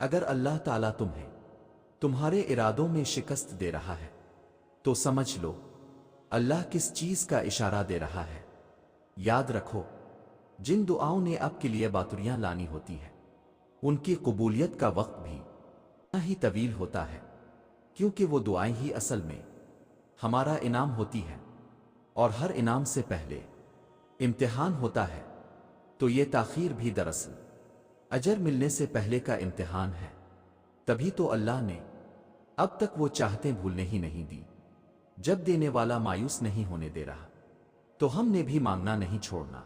اگر اللہ تعالیٰ تمہیں تمہارے ارادوں میں شکست دے رہا ہے تو سمجھ لو اللہ کس چیز کا اشارہ دے رہا ہے۔ یاد رکھو، جن دعاؤں نے آپ کے لیے باتریاں لانی ہوتی ہیں ان کی قبولیت کا وقت بھی اتنا ہی طویل ہوتا ہے، کیونکہ وہ دعائیں ہی اصل میں ہمارا انعام ہوتی ہیں، اور ہر انعام سے پہلے امتحان ہوتا ہے، تو یہ تاخیر بھی دراصل اجر ملنے سے پہلے کا امتحان ہے۔ تبھی تو اللہ نے اب تک وہ چاہتیں بھولنے ہی نہیں دی۔ جب دینے والا مایوس نہیں ہونے دے رہا تو ہم نے بھی مانگنا نہیں چھوڑنا۔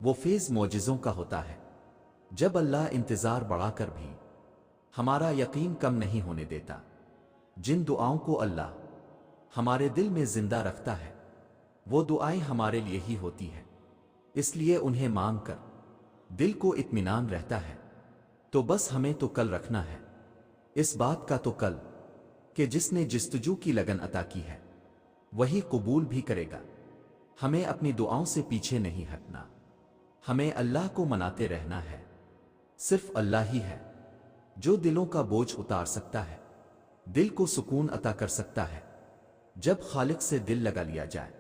وہ فیض معجزوں کا ہوتا ہے جب اللہ انتظار بڑھا کر بھی ہمارا یقین کم نہیں ہونے دیتا۔ جن دعاؤں کو اللہ ہمارے دل میں زندہ رکھتا ہے وہ دعائیں ہمارے لیے ہی ہوتی ہیں، اس لیے انہیں مانگ کر دل کو اطمینان رہتا ہے۔ تو بس ہمیں تو کل رکھنا ہے اس بات کا تو کل کہ جس نے جستجو کی لگن عطا کی ہے وہی قبول بھی کرے گا۔ ہمیں اپنی دعاؤں سے پیچھے نہیں ہٹنا، ہمیں اللہ کو مناتے رہنا ہے۔ صرف اللہ ہی ہے جو دلوں کا بوجھ اتار سکتا ہے، دل کو سکون عطا کر سکتا ہے۔ جب خالق سے دل لگا لیا جائے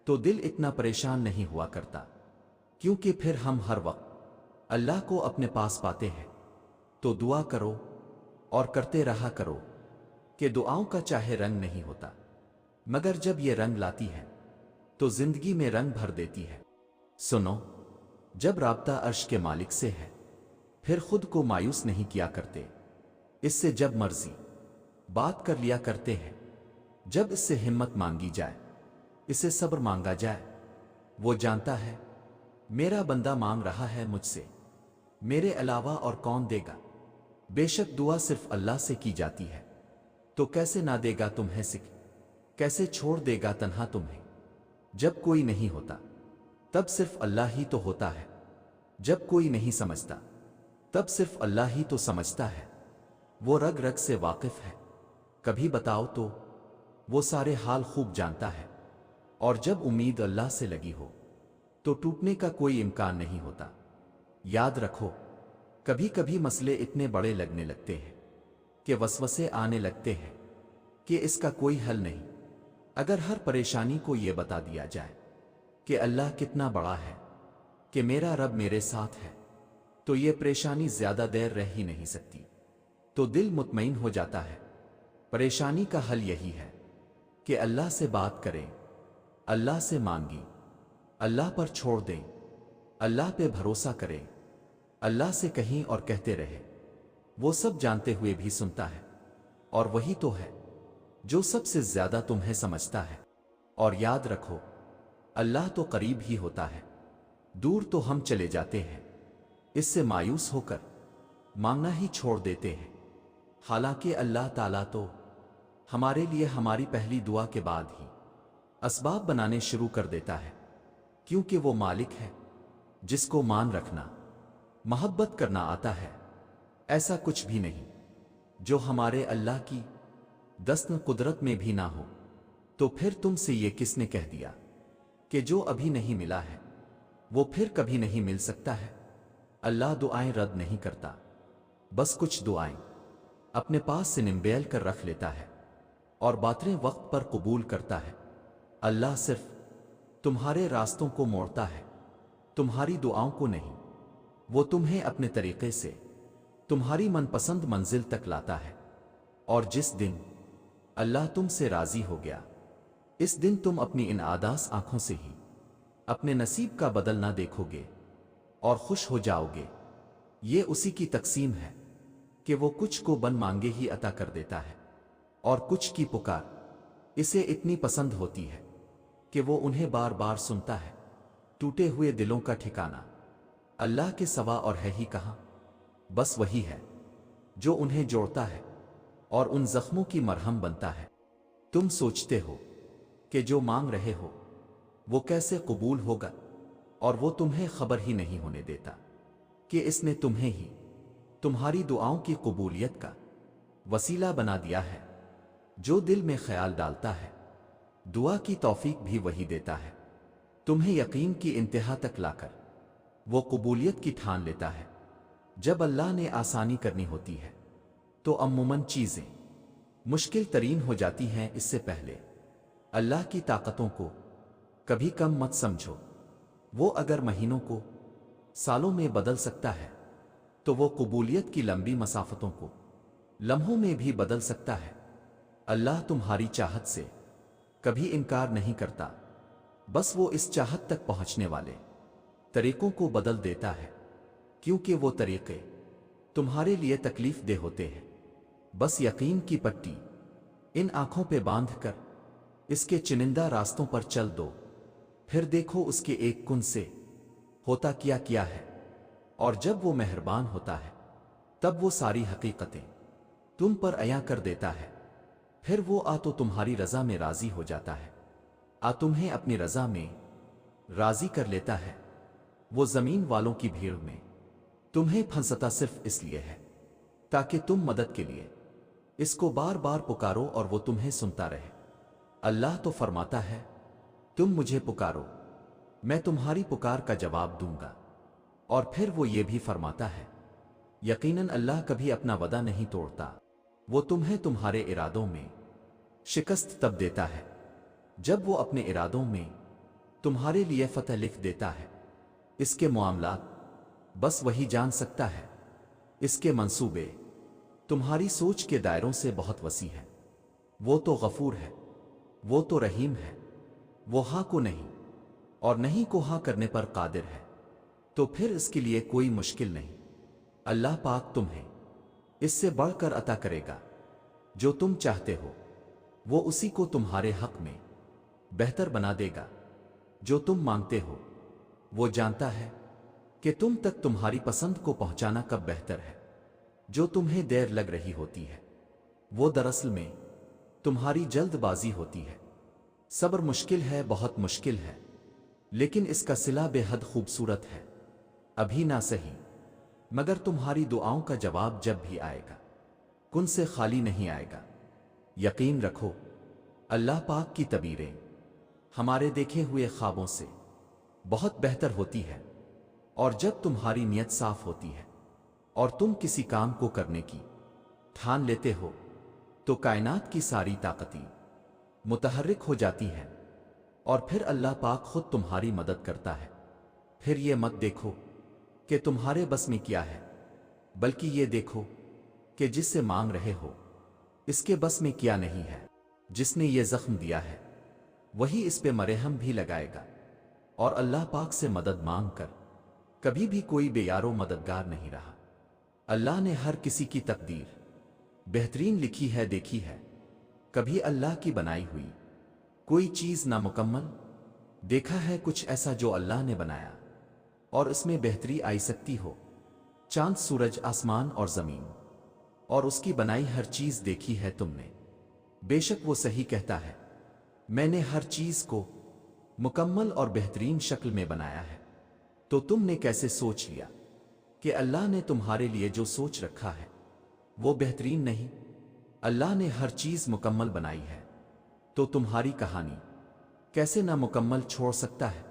تو دل اتنا پریشان نہیں ہوا کرتا، کیونکہ پھر ہم ہر وقت اللہ کو اپنے پاس پاتے ہیں۔ تو دعا کرو اور کرتے رہا کرو کہ دعاؤں کا چاہے رنگ نہیں ہوتا، مگر جب یہ رنگ لاتی ہے تو زندگی میں رنگ بھر دیتی ہے۔ سنو، جب رابطہ عرش کے مالک سے ہے پھر خود کو مایوس نہیں کیا کرتے، اس سے جب مرضی بات کر لیا کرتے ہیں۔ جب اس سے ہمت مانگی جائے، اسے صبر مانگا جائے، وہ جانتا ہے میرا بندہ مانگ رہا ہے مجھ سے، میرے علاوہ اور کون دے گا؟ بے شک دعا صرف اللہ سے کی جاتی ہے، تو کیسے نہ دے گا تمہیں سکھ، کیسے چھوڑ دے گا تنہا تمہیں؟ جب کوئی نہیں ہوتا تب صرف اللہ ہی تو ہوتا ہے، جب کوئی نہیں سمجھتا تب صرف اللہ ہی تو سمجھتا ہے۔ وہ رگ رگ سے واقف ہے، کبھی بتاؤ تو وہ سارے حال خوب جانتا ہے، اور جب امید اللہ سے لگی ہو تو ٹوٹنے کا کوئی امکان نہیں ہوتا۔ یاد رکھو، کبھی کبھی مسئلے اتنے بڑے لگنے لگتے ہیں کہ وسوسے آنے لگتے ہیں کہ اس کا کوئی حل نہیں۔ اگر ہر پریشانی کو یہ بتا دیا جائے کہ اللہ کتنا بڑا ہے، کہ میرا رب میرے ساتھ ہے، تو یہ پریشانی زیادہ دیر رہ ہی نہیں سکتی، تو دل مطمئن ہو جاتا ہے۔ پریشانی کا حل یہی ہے کہ اللہ سے بات کریں، اللہ سے مانگیں، اللہ پر چھوڑ دیں، اللہ پہ بھروسہ کریں، اللہ سے کہیں اور کہتے رہے۔ وہ سب جانتے ہوئے بھی سنتا ہے، اور وہی تو ہے جو سب سے زیادہ تمہیں سمجھتا ہے۔ اور یاد رکھو، اللہ تو قریب ہی ہوتا ہے، دور تو ہم چلے جاتے ہیں، اس سے مایوس ہو کر مانگنا ہی چھوڑ دیتے ہیں۔ حالانکہ اللہ تعالیٰ تو ہمارے لیے ہماری پہلی دعا کے بعد ہی اسباب بنانے شروع کر دیتا ہے، کیونکہ وہ مالک ہے جس کو مان رکھنا، محبت کرنا آتا ہے۔ ایسا کچھ بھی نہیں جو ہمارے اللہ کی دست قدرت میں بھی نہ ہو۔ تو پھر تم سے یہ کس نے کہہ دیا کہ جو ابھی نہیں ملا ہے وہ پھر کبھی نہیں مل سکتا ہے؟ اللہ دعائیں رد نہیں کرتا، بس کچھ دعائیں اپنے پاس سے نمبیل کر رکھ لیتا ہے اور باتیں وقت پر قبول کرتا ہے۔ اللہ صرف تمہارے راستوں کو موڑتا ہے، تمہاری دعاؤں کو نہیں۔ وہ تمہیں اپنے طریقے سے تمہاری من پسند منزل تک لاتا ہے، اور جس دن اللہ تم سے راضی ہو گیا اس دن تم اپنی ان عاداس آنکھوں سے ہی اپنے نصیب کا بدلنا دیکھو گے اور خوش ہو جاؤ گے۔ یہ اسی کی تقسیم ہے کہ وہ کچھ کو بن مانگے ہی عطا کر دیتا ہے، اور کچھ کی پکار اسے اتنی پسند ہوتی ہے کہ وہ انہیں بار بار سنتا ہے۔ ٹوٹے ہوئے دلوں کا ٹھکانہ اللہ کے سوا اور ہے ہی کہاں؟ بس وہی ہے جو انہیں جوڑتا ہے اور ان زخموں کی مرہم بنتا ہے۔ تم سوچتے ہو کہ جو مانگ رہے ہو وہ کیسے قبول ہوگا، اور وہ تمہیں خبر ہی نہیں ہونے دیتا کہ اس نے تمہیں ہی تمہاری دعاؤں کی قبولیت کا وسیلہ بنا دیا ہے۔ جو دل میں خیال ڈالتا ہے دعا کی توفیق بھی وہی دیتا ہے، تمہیں یقین کی انتہا تک لا کر وہ قبولیت کی ٹھان لیتا ہے۔ جب اللہ نے آسانی کرنی ہوتی ہے تو عموماً چیزیں مشکل ترین ہو جاتی ہیں۔ اس سے پہلے اللہ کی طاقتوں کو کبھی کم مت سمجھو۔ وہ اگر مہینوں کو سالوں میں بدل سکتا ہے تو وہ قبولیت کی لمبی مسافتوں کو لمحوں میں بھی بدل سکتا ہے۔ اللہ تمہاری چاہت سے کبھی انکار نہیں کرتا، بس وہ اس چاہت تک پہنچنے والے طریقوں کو بدل دیتا ہے، کیونکہ وہ طریقے تمہارے لیے تکلیف دہ ہوتے ہیں۔ بس یقین کی پٹی ان آنکھوں پہ باندھ کر اس کے چنندہ راستوں پر چل دو، پھر دیکھو اس کے ایک کن سے ہوتا کیا کیا ہے، اور جب وہ مہربان ہوتا ہے تب وہ ساری حقیقتیں تم پر عیاں کر دیتا ہے۔ پھر وہ تو تمہاری رضا میں راضی ہو جاتا ہے، تمہیں اپنی رضا میں راضی کر لیتا ہے۔ وہ زمین والوں کی بھیڑ میں تمہیں پھنستا صرف اس لیے ہے تاکہ تم مدد کے لیے اس کو بار بار پکارو اور وہ تمہیں سنتا رہے۔ اللہ تو فرماتا ہے تم مجھے پکارو، میں تمہاری پکار کا جواب دوں گا۔ اور پھر وہ یہ بھی فرماتا ہے یقیناً اللہ کبھی اپنا وعدہ نہیں توڑتا، وہ تمہیں تمہارے ارادوں میں شکست تب دیتا ہے جب وہ اپنے ارادوں میں تمہارے لیے فتح لکھ دیتا ہے۔ اس کے معاملات بس وہی جان سکتا ہے، اس کے منصوبے تمہاری سوچ کے دائروں سے بہت وسیع ہے۔ وہ تو غفور ہے، وہ تو رحیم ہے، وہ ہاں کو نہیں اور نہیں کو ہاں کرنے پر قادر ہے، تو پھر اس کے لیے کوئی مشکل نہیں۔ اللہ پاک تمہیں اس سے بڑھ کر عطا کرے گا جو تم چاہتے ہو، وہ اسی کو تمہارے حق میں بہتر بنا دے گا جو تم مانگتے ہو۔ وہ جانتا ہے کہ تم تک تمہاری پسند کو پہنچانا کب بہتر ہے، جو تمہیں دیر لگ رہی ہوتی ہے وہ دراصل میں تمہاری جلد بازی ہوتی ہے۔ صبر مشکل ہے، بہت مشکل ہے، لیکن اس کا صلہ بے حد خوبصورت ہے۔ ابھی نہ صحیح، مگر تمہاری دعاؤں کا جواب جب بھی آئے گا کن سے خالی نہیں آئے گا۔ یقین رکھو اللہ پاک کی تدبیریں ہمارے دیکھے ہوئے خوابوں سے بہت بہتر ہوتی ہے، اور جب تمہاری نیت صاف ہوتی ہے اور تم کسی کام کو کرنے کی ٹھان لیتے ہو تو کائنات کی ساری طاقتیں متحرک ہو جاتی ہیں، اور پھر اللہ پاک خود تمہاری مدد کرتا ہے۔ پھر یہ مت دیکھو کہ تمہارے بس میں کیا ہے، بلکہ یہ دیکھو کہ جس سے مانگ رہے ہو اس کے بس میں کیا نہیں ہے۔ جس نے یہ زخم دیا ہے وہی اس پہ مرہم بھی لگائے گا، اور اللہ پاک سے مدد مانگ کر کبھی بھی کوئی بے یارو مددگار نہیں رہا۔ اللہ نے ہر کسی کی تقدیر بہترین لکھی ہے، دیکھی ہے کبھی اللہ کی بنائی ہوئی کوئی چیز نامکمل؟ دیکھا ہے کچھ ایسا جو اللہ نے بنایا اور اس میں بہتری آئی سکتی ہو؟ چاند، سورج، آسمان اور زمین اور اس کی بنائی ہر چیز دیکھی ہے تم نے؟ بے شک وہ صحیح کہتا ہے، میں نے ہر چیز کو مکمل اور بہترین شکل میں بنایا ہے۔ تو تم نے کیسے سوچ لیا کہ اللہ نے تمہارے لیے جو سوچ رکھا ہے وہ بہترین نہیں؟ اللہ نے ہر چیز مکمل بنائی ہے، تو تمہاری کہانی کیسے نامکمل چھوڑ سکتا ہے؟